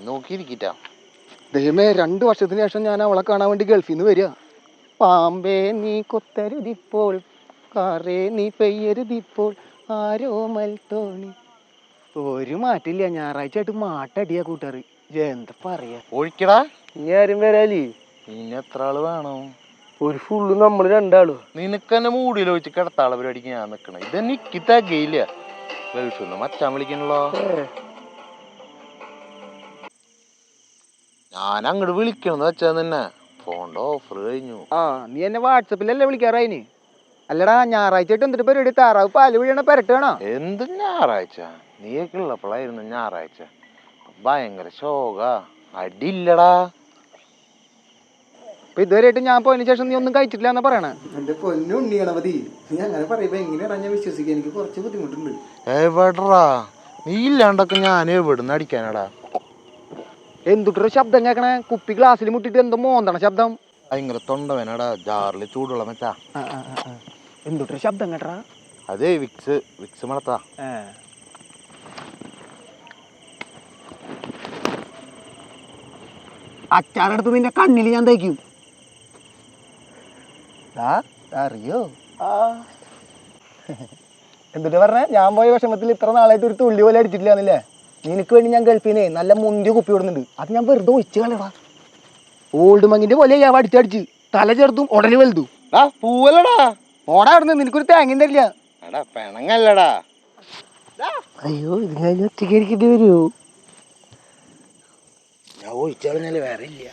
നോക്കിയിരിക്കട്ടാ. ദൈവമേ, 2 വർഷത്തിന് ശേഷം ഞാൻ അവളെ കാണാൻ വേണ്ടി ഗൾഫിൽ നിന്ന് വരിക. പാമ്പേ നീ കൊത്തരുതിപ്പോൾ, കാറേ നീ പെയ്യരുതിപ്പോൾ, ആരോ മൽത്തോണി. ഒരു മാറ്റില്ല, ഞായറാഴ്ച ആയിട്ട് മാട്ടടിയാ കൂട്ടാറ്. എന്താ പറയാ, ഒഴിക്കടാ. നീ ആരും വരാലേ? ഇനി എത്ര ആള് വേണം? ഒരു ഫുള്ള് നമ്മള് 2 ആളും. നിനക്ക് തന്നെ മൂടിയിൽ വെച്ച് കിടത്താള പരിപാടിക്ക് ഞാൻ നിക്കണ. ഇത് എനിക്ക് തകയില്ല. ഗൾഫിൽ നിന്ന് മച്ചാൻ വിളിക്കണല്ലോ. ഞാൻ അങ്ങോട്ട് വിളിക്കണെന്ന് വെച്ചാ തന്നെ ഫോണിന്റെ ഓഫർ കഴിഞ്ഞു. നീ എന്നെ വാട്സപ്പിലല്ലേ വിളിക്കാറായിന്? അല്ലടാ, ഞായറാഴ്ച ആയിട്ട് എന്തിട്ട് പരിപാടി? താറാവ് പാല് വീഴണ പെരട്ടാണോ? എന്ത് ഞായറാഴ്ച? നീയൊക്കെ ഉള്ളപ്പോഴായിരുന്നു ഞായറാഴ്ച. ഭയങ്കര ശോക, അടിയില്ലടാ. അപ്പൊ ഇതുവരെയായിട്ട് ഞാൻ പോയതിനു ശേഷം നീ ഒന്നും കഴിച്ചിട്ടില്ല എന്നാ പറയണേ? എന്റെ പൊന്നുണ്ണി ഗണപതി, നീ അങ്ങനെ പറയുമ്പോ എങ്ങനെയാടാ ഞാൻ വിശ്വസിക്കാൻ? എനിക്ക് കുറച്ച് ബുദ്ധിമുട്ടുണ്ട്. എവിടാ നീ ഇല്ലാണ്ടൊക്കെ ഞാൻ എവിടുന്ന് അടിക്കാനടാ? എന്തുട്ടൊരു ശബ്ദം കേക്കണേ? കുപ്പി ഗ്ലാസ്സിൽ മുട്ടിട്ട് എന്തോ മോന്തണ ശബ്ദം. ഭയങ്കര തൊണ്ടവേനടാ. ജാറില് ചൂടുള്ള വെച്ചാ. എന്തുട്ടൊരു ശബ്ദം കേട്ടടാ? അതേ വിക്സ് മണത്താ. അച്ചാറെടുത്ത് നിന്റെ കണ്ണിൽ ഞാൻ തയ്ക്കും. അറിയോ എന്തുട്ടാ പറഞ്ഞേ? ഞാൻ പോയ വിഷമത്തിൽ ഇത്ര നാളായിട്ട് ഒരു തുള്ളി പോലെ അടിച്ചിട്ടില്ലാന്നില്ലേ? നിനക്ക് വേണ്ടി ഞാൻ ഗൾഫിനെ നല്ല മുന്തിയ കുപ്പി കൊടുക്കുന്നുണ്ട്. അത് ഞാൻ വെറുതെ ഒഴിച്ചു കളയടാ. ഓൾഡ് മങ്ങിന്റെ പോലെ ഞാൻ അടിച്ചടിച്ച് തല ചെറുതും ഉടനെ വലുതും. പൂവല്ലടാ. ഓടാ അവിടുന്ന്, നിനക്കൊരു തേങ്ങ തരില്ല. പെണങ്ങല്ലടാ. അയ്യോ, ഇത് ഞാൻ ഒറ്റയ്ക്ക് ഇരിക്കേണ്ടി വരുമോ? ഞാൻ ഒഴിച്ചാൽ വേറെ ഇല്ല.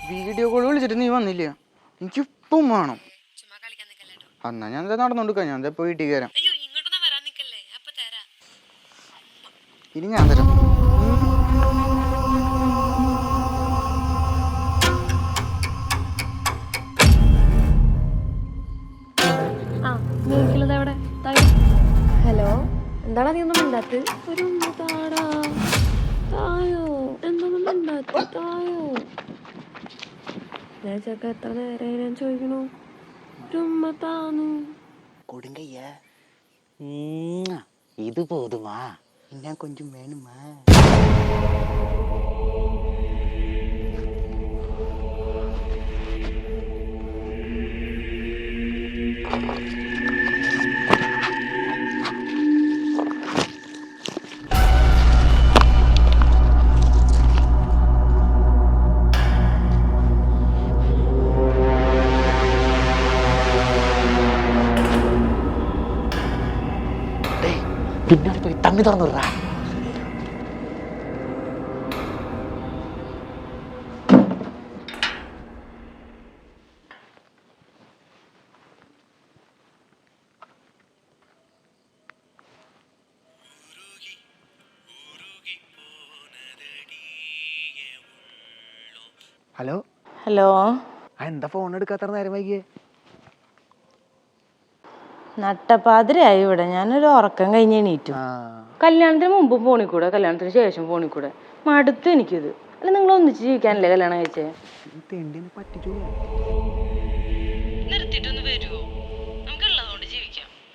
വീഡിയോ കോൾ വിളിച്ചിട്ട് നീ വന്നില്ല. എനിക്കിപ്പം വേണം. എന്നാ ഞാൻ നടന്നോണ്ടിരിക്കാം. ഞാൻ ഇപ്പൊ വീട്ടിൽ കയറാം. ഇനി ഞാൻ തരാം. ഹലോ, എന്താടാ നീ ഒന്നും മിണ്ടാത്ത്? ഒരു തായോ, എന്തൊന്നും മിണ്ടാത്ത് തായോ? ഞാൻ ചെക്ക എത്ര നേരം ഞാൻ ചോദിക്കണു, ഒരു താന്നു. കൊടുങ്കയ്യ, ഇത് പോതുമാ? ഇന്നാ കൊഞ്ചം വേണുമാ? പിന്നാലെ പോയി തമ്മി തുറന്നുവിടാ. ഹലോ ഹലോ, എന്താ ഫോൺ എടുക്കാത്ത നേരം വൈകിയേ? നട്ടപ്പാതിരായി ഇവിടെ. ഞാനൊരു ഉറക്കം കഴിഞ്ഞ് എണീറ്റു. കല്യാണത്തിന് മുമ്പും ഫോണിക്കൂടെ, കല്യാണത്തിന് ശേഷം ഫോണിക്കൂടെ. മടുത്തു എനിക്കിത്. അല്ല, നിങ്ങൾ ഒന്നിച്ച് ജീവിക്കാനല്ലേ കല്യാണം കഴിച്ചേ?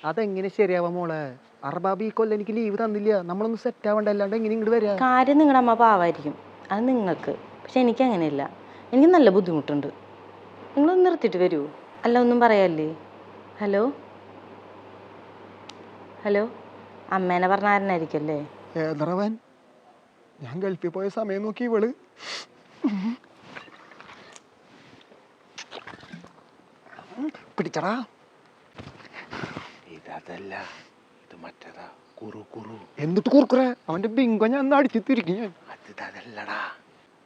അതെങ്ങനെ ശരിയാവാ മോളെ? അർബാബ് ഈ കൊല്ലം എനിക്ക് ലീവ് തന്നില്ല. നമ്മളൊന്ന് സെറ്റ് ആവണ്ട, അല്ലാണ്ട് എങ്ങനെ ഇങ്ങോട്ട് വരാ? കാര്യം നിങ്ങളുടെ അമ്മ പാവായിരിക്കും, അത് നിങ്ങൾക്ക്. പക്ഷെ എനിക്ക് അങ്ങനെയില്ല. എനിക്ക് നല്ല ബുദ്ധിമുട്ടുണ്ട്. നിങ്ങളൊന്ന് നിർത്തിയിട്ട് വരുമോ? അല്ല, ഒന്നും പറയാല്ലേ? ഹലോ ഹലോ, അമ്മേനെ പറഞ്ഞ ആരനായിരിക്കല്ലേ? ഏതറവൻ? ഞാൻ ഗൾഫിൽ പോയ സമയം നോക്കി ഇവള് പിടിച്ചടാ. ഇതല്ല, ഇത് മറ്റേതാ. കുറു എന്നിട്ട് കുറുക്കുറേ അവന്റെ ബിങ്കോ ഞാൻ അടിച്ചു തിരിക്കും ഞാൻ. അതല്ലടാ,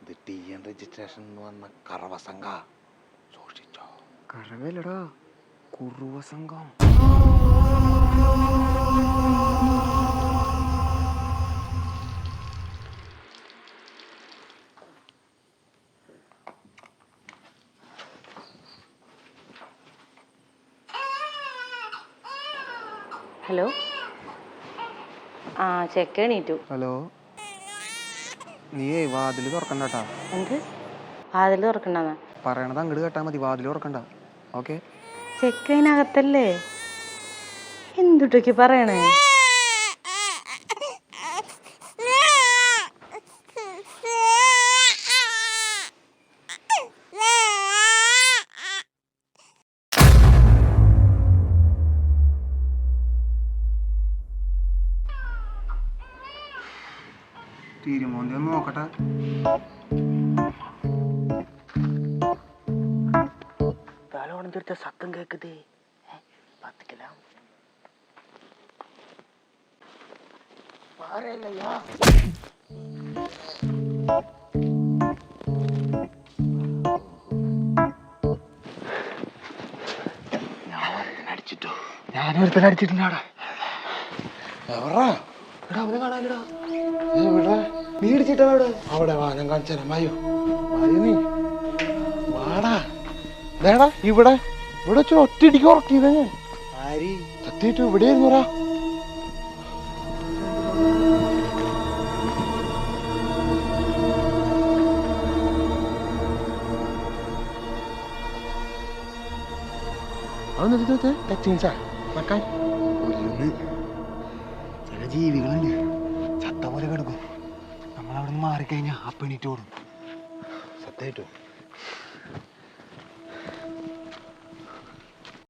ഇത് TN രജിസ്ട്രേഷൻ വന്ന കറവ സംഘ. സൂക്ഷിച്ചോ. കറവല്ലടാ, കുറുവ സംഘം. ഹലോ, ചെക്ക എണീറ്റു. ഹലോ, നീയേ വാതില് തുറക്കണ്ടാ. എന്ത് വാതിൽ തുറക്കണ്ടെന്നാ പറയണത് അങ്ങോട്ട് കേട്ടാ മതി, വാതിൽ തുറക്കണ്ട. ഓക്കെ? ചെക്ക അതിനകത്തല്ലേ? എന്തുട്ടൊക്കെ പറയണേ? തിരുമോന്തി ഒന്ന് നോക്കട്ടെ. തലോണം തീർച്ച സത്തം കേക്കതേ പത്തിക്കലാം പാറയല്ലയ്യാ. ഞാനൊരുത്തനടിച്ചിട്ടില്ല അവിടെ. എവറാ എടാ അവനെ കാണാനിടാ. നീ ഇടിച്ചിട്ടാ അവിടെ? അവിടെ വാനം കാണിച്ചാലും വായോ വായോ നീ വാടാ. ദേടാ ഇവിടെ ഇവിടെ വെച്ച് ഒറ്റയിടിക്ക് ഉറക്കിയതാ ഞാൻ. ആരി സത്യമായിട്ട് ഇവിടെ ആയിരുന്നുറാ. അതൊന്നും ടെക്സ്റ്റീൻസാ മക്കാൻ ചില ജീവികളുണ്ട് ചത്ത പോലെ കിടക്കും. നമ്മളവിടെ നിന്ന് മാറിക്കഴിഞ്ഞാൽ അപ്പണീറ്റ് ഓടും. സത്യമായിട്ടും